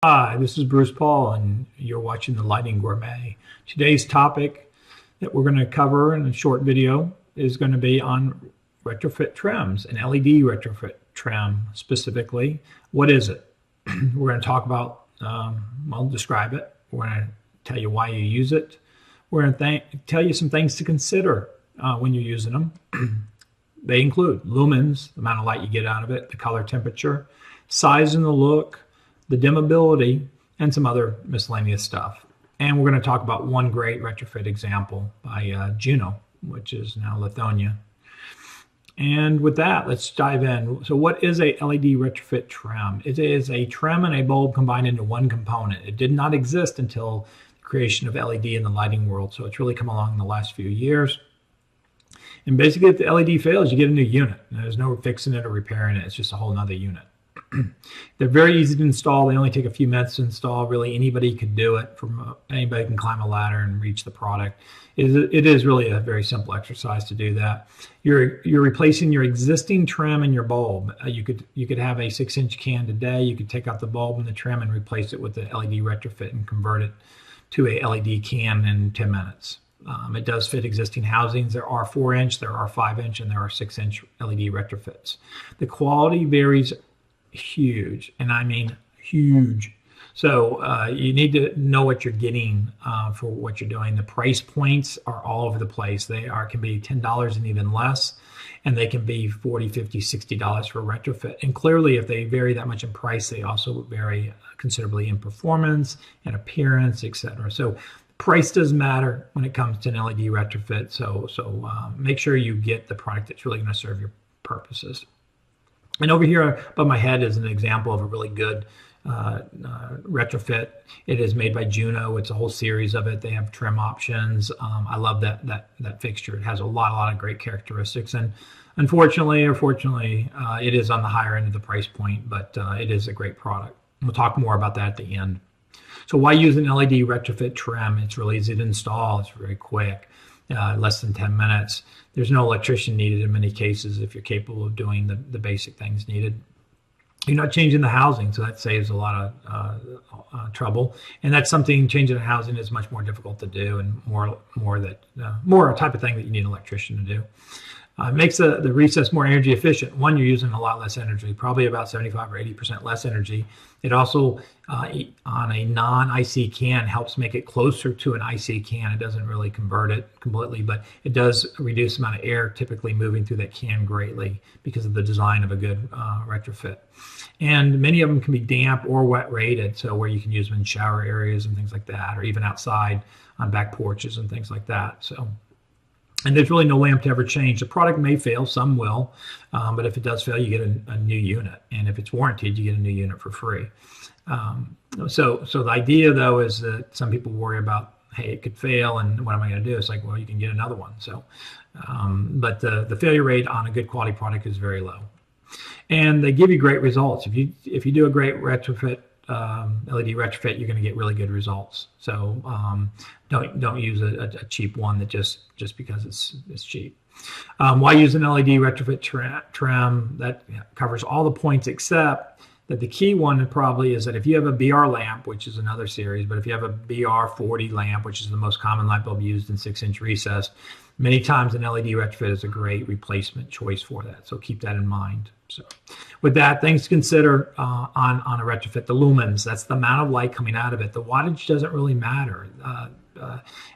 Hi, this is Bruce Paul, and you're watching The Lighting Gourmet. Today's topic that we're going to cover in a short video is going to be on retrofit trims, an LED retrofit trim specifically. What is it? We're going to talk about, describe it. We're going to tell you why you use it. We're going to tell you some things to consider when you're using them. They include lumens, the amount of light you get out of it, the color temperature, size and the look, the dimmability, and some other miscellaneous stuff. And we're going to talk about one great retrofit example by Juno, which is now Lithonia. And with that, let's dive in. So what is a LED retrofit trim? It is a trim and a bulb combined into one component. It did not exist until the creation of LED in the lighting world. So it's really come along in the last few years. And basically, if the LED fails, you get a new unit. There's no fixing it or repairing it. It's just a whole nother unit. They're very easy to install. They only take a few minutes to install. Really, anybody could do it. Anybody can climb a ladder and reach the product. It is really a very simple exercise to do that. You're replacing your existing trim and your bulb. You could have a 6-inch can today. You could take out the bulb and the trim and replace it with the LED retrofit and convert it to a LED can in 10 minutes. It does fit existing housings. There are 4-inch, there are 5-inch, and there are 6-inch LED retrofits. The quality varies huge, and I mean huge. So you need to know what you're getting for what you're doing. The price points are all over the place. Can be $10 and even less, and they can be $40, $50, $60 for a retrofit. And clearly, if they vary that much in price, they also vary considerably in performance and appearance, etc. So price does matter when it comes to an LED retrofit. So make sure you get the product that's really going to serve your purposes. And over here above my head is an example of a really good retrofit. It is made by Juno. It's a whole series of it. They have trim options. I love that fixture. It has a lot of great characteristics. And unfortunately or fortunately, it is on the higher end of the price point, but it is a great product. We'll talk more about that at the end. So why use an LED retrofit trim? It's really easy to install. It's very quick. Less than 10 minutes. There's no electrician needed in many cases if you're capable of doing the basic things needed. You're not changing the housing, so that saves a lot of trouble. And that's something, changing the housing is much more difficult to do, and more a type of thing that you need an electrician to do. It makes the recess more energy efficient. One, you're using a lot less energy, probably about 75 or 80% less energy. It also, on a non-IC can, helps make it closer to an IC can. It doesn't really convert it completely, but it does reduce the amount of air typically moving through that can greatly because of the design of a good retrofit. And many of them can be damp or wet rated, so where you can use them in shower areas and things like that, or even outside on back porches and things like that. And there's really no lamp to ever change. The product may fail, some will, but if it does fail, you get a new unit. And if it's warranted, you get a new unit for free. So the idea, though, is that some people worry about, hey, it could fail, and what am I going to do? It's like, well, you can get another one. So, but the failure rate on a good quality product is very low. And they give you great results. If you do a great retrofit, LED retrofit, you're going to get really good results. So don't use a cheap one that just because it's cheap. Why use an LED retrofit trim? That covers all the points, except that the key one probably is that if you have a BR lamp, which is another series, but if you have a BR40 lamp, which is the most common light bulb used in 6-inch recess, many times an LED retrofit is a great replacement choice for that. So keep that in mind. So with that, things to consider on a retrofit. The lumens, that's the amount of light coming out of it. The wattage doesn't really matter.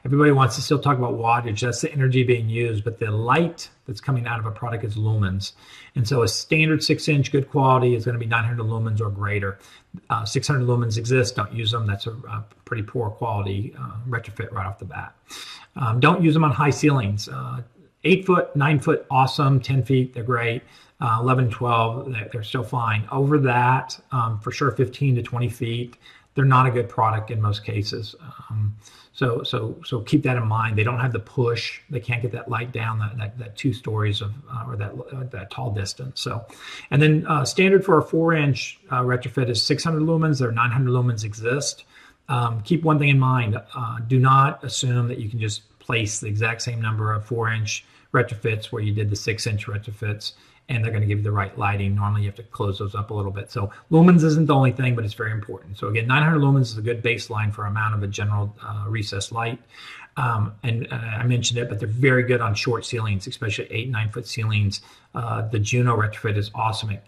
Everybody wants to still talk about wattage. That's the energy being used, but the light that's coming out of a product is lumens. And so a standard 6-inch good quality is going to be 900 lumens or greater. 600 lumens exist. Don't use them. That's a pretty poor quality retrofit right off the bat. Don't use them on high ceilings. 8 foot, 9 foot, awesome. 10 feet, they're great. 11, 12, they're still fine. Over that, for sure, 15 to 20 feet, they're not a good product in most cases. So keep that in mind. They don't have the push. They can't get that light down that 2 stories of or that tall distance. So, and then standard for a 4-inch retrofit is 600 lumens. There are 900 lumens exist. Keep one thing in mind. Do not assume that you can just place the exact same number of 4-inch retrofits where you did the 6-inch retrofits and they're going to give you the right lighting. Normally you have to close those up a little bit. So lumens isn't the only thing, but it's very important. So again, 900 lumens is a good baseline for amount of a general recessed light. And I mentioned it, but they're very good on short ceilings, especially 8 and 9 foot ceilings. The Juno retrofit is awesome at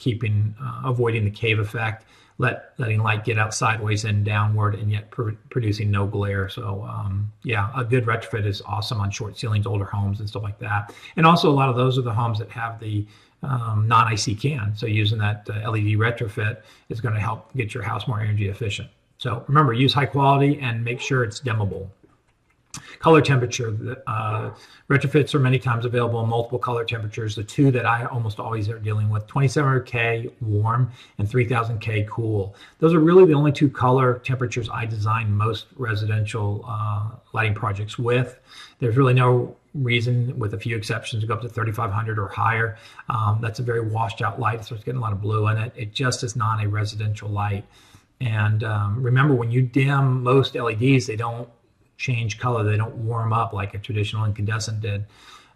avoiding the cave effect, letting light get out sideways and downward, and yet producing no glare. So yeah, a good retrofit is awesome on short ceilings, older homes and stuff like that. And also a lot of those are the homes that have the non-IC can. So using that LED retrofit is going to help get your house more energy efficient. So remember, use high quality and make sure it's dimmable. Color temperature. Retrofits are many times available in multiple color temperatures. The two that I almost always are dealing with, 2700K warm and 3000K cool. Those are really the only two color temperatures I design most residential lighting projects with. There's really no reason, with a few exceptions, to go up to 3500 or higher. That's a very washed out light. It starts getting a lot of blue in it. It just is not a residential light. And remember, when you dim most LEDs, they don't change color. They don't warm up like a traditional incandescent did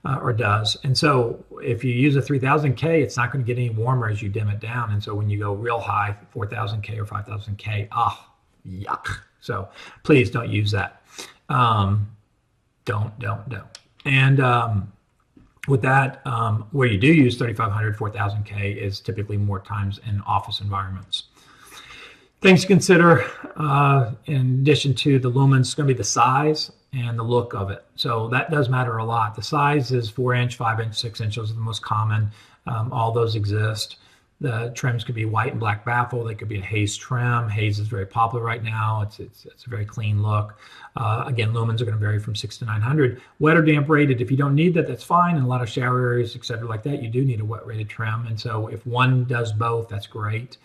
or does. And so if you use a 3000K, it's not going to get any warmer as you dim it down. And so when you go real high, 4000K or 5000K, yuck. So please don't use that. Don't. And with that, where you do use 3500, 4000K is typically more times in office environments. Things to consider in addition to the lumens is going to be the size and the look of it. So that does matter a lot. The size is 4-inch, 5-inch, 6-inch. Those are the most common. All those exist. The trims could be white and black baffle. They could be a haze trim. Haze is very popular right now. It's a very clean look. Again, lumens are going to vary from 6 to 900. Wet or damp rated. If you don't need that, that's fine. In a lot of shower areas, et cetera, like that, you do need a wet rated trim. And so if one does both, that's great.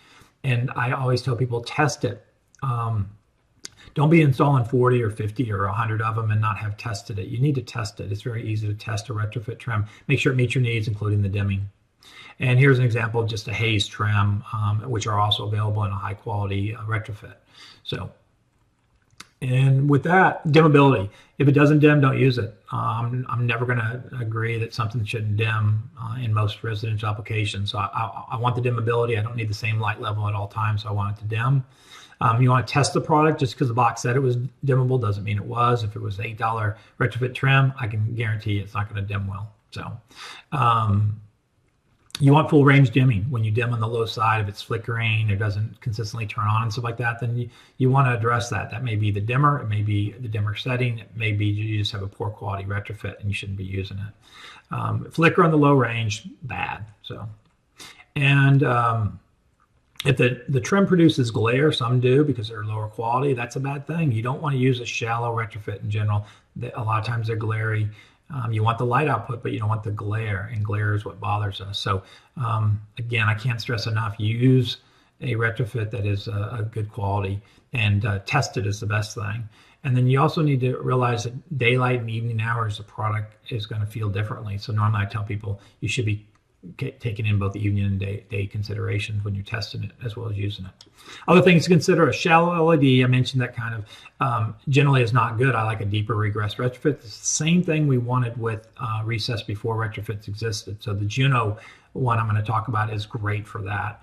And I always tell people, test it. Don't be installing 40 or 50 or 100 of them and not have tested it. You need to test it. It's very easy to test a retrofit trim. Make sure it meets your needs, including the dimming. And here's an example of just a haze trim, which are also available in a high quality retrofit. So, and with that, dimmability. If it doesn't dim, don't use it. I'm never going to agree that something shouldn't dim in most residential applications. So I want the dimmability. I don't need the same light level at all times, so I want it to dim. You want to test the product. Just because the box said it was dimmable doesn't mean it was. If it was an $8 retrofit trim, I can guarantee it's not going to dim well. So you want full range dimming. When you dim on the low side, if it's flickering or doesn't consistently turn on and stuff like that, then you want to address that. That may be the dimmer, it may be the dimmer setting, it may be you just have a poor quality retrofit and you shouldn't be using it. Flicker on the low range, bad. So, and if the trim produces glare, some do because they're lower quality, that's a bad thing. You don't want to use a shallow retrofit in general. A lot of times they're glary. You want the light output, but you don't want the glare, and glare is what bothers us. So again, I can't stress enough, use a retrofit that is a good quality, and test it is the best thing. And then you also need to realize that daylight and evening hours, the product is going to feel differently. So normally I tell people you should be taking in both the evening and day considerations when you're testing it as well as using it. Other things to consider: a shallow LED. I mentioned that kind of generally is not good. I like a deeper regress retrofit. It's the same thing we wanted with recess before retrofits existed. So the Juno one I'm going to talk about is great for that.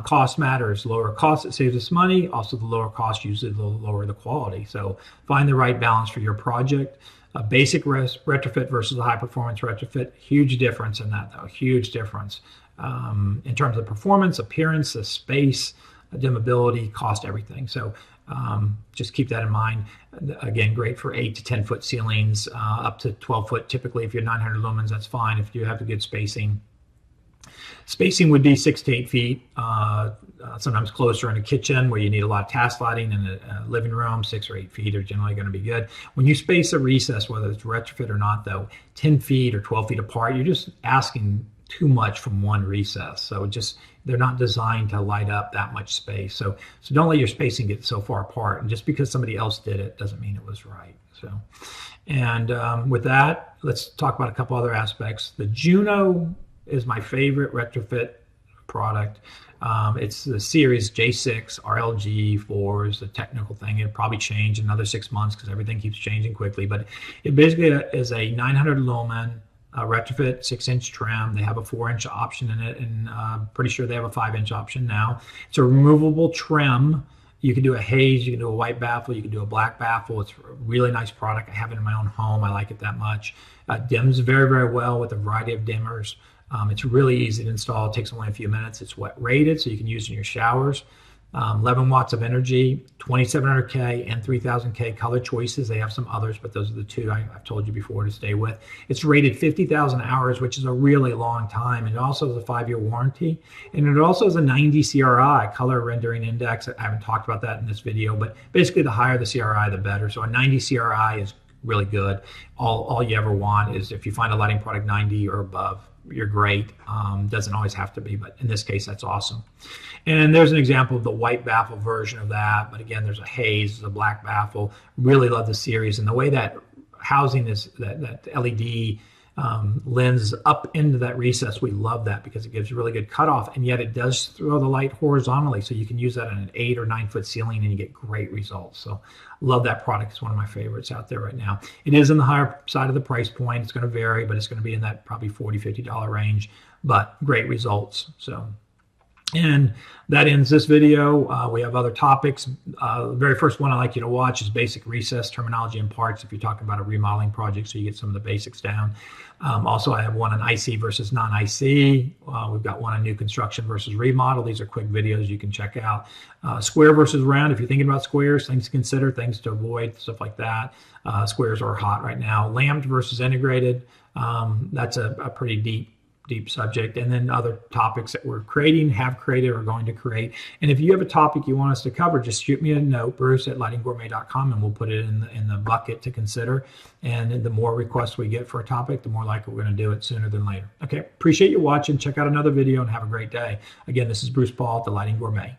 Cost matters. Lower cost, it saves us money. Also, the lower cost usually the lower the quality. So find the right balance for your project. A basic retrofit versus a high performance retrofit, huge difference in that though, huge difference in terms of performance, appearance, the space, dimmability, cost, everything. So just keep that in mind. Again, great for 8 to 10 foot ceilings, up to 12 foot. Typically, if you're 900 lumens, that's fine. If you have the good spacing. Spacing would be 6 to 8 feet, sometimes closer in a kitchen where you need a lot of task lighting. In a living room, 6 or 8 feet are generally going to be good. When you space a recess, whether it's retrofit or not, though, 10 feet or 12 feet apart, you're just asking too much from one recess. So they're not designed to light up that much space. So don't let your spacing get so far apart. And just because somebody else did it doesn't mean it was right. So, and with that, let's talk about a couple other aspects. The Juno is my favorite retrofit product. It's the series J6, RLG4 is the technical thing. It'll probably change in another 6 months because everything keeps changing quickly. But it basically is a 900 lumen Retrofit 6-inch trim. They have a 4-inch option in it, and pretty sure they have a 5-inch option now. It's a removable trim. You can do a haze, you can do a white baffle, you can do a black baffle. It's a really nice product. I have it in my own home. I like it that much. Dims very, very well with a variety of dimmers. It's really easy to install. It takes only a few minutes. It's wet rated, so you can use it in your showers. 11 watts of energy, 2700K and 3000K color choices. They have some others, but those are the two I've told you before to stay with. It's rated 50,000 hours, which is a really long time. And it also has a 5-year warranty. And it also has a 90 CRI, color rendering index. I haven't talked about that in this video, but basically the higher the CRI, the better. So a 90 CRI is really good. All you ever want is if you find a lighting product 90 or above, you're great. Doesn't always have to be, but in this case, that's awesome. And there's an example of the white baffle version of that. But again, there's a haze, a black baffle. Really love the series. And the way that housing is, that LED lens up into that recess, we love that because it gives really good cutoff, and yet it does throw the light horizontally. So you can use that on an 8 or 9 foot ceiling and you get great results. So love that product. It's one of my favorites out there right now. It is in the higher side of the price point. It's going to vary, but it's going to be in that probably $40, $50 range, but great results. So, and that ends this video. We have other topics. The very first one I'd like you to watch is basic recess terminology and parts if you're talking about a remodeling project, so you get some of the basics down. Also, I have one on IC versus non-IC. We've got one on new construction versus remodel. These are quick videos you can check out. Square versus round, if you're thinking about squares, things to consider, things to avoid, stuff like that. Squares are hot right now. Lamped versus integrated, that's a pretty deep subject. And then other topics that we're creating, have created, or going to create. And if you have a topic you want us to cover, just shoot me a note, bruce@lightinggourmet.com, and we'll put it in the bucket to consider. And the more requests we get for a topic, the more likely we're going to do it sooner than later. Okay, appreciate you watching. Check out another video and have a great day. Again, this is Bruce Paul at The Lighting Gourmet.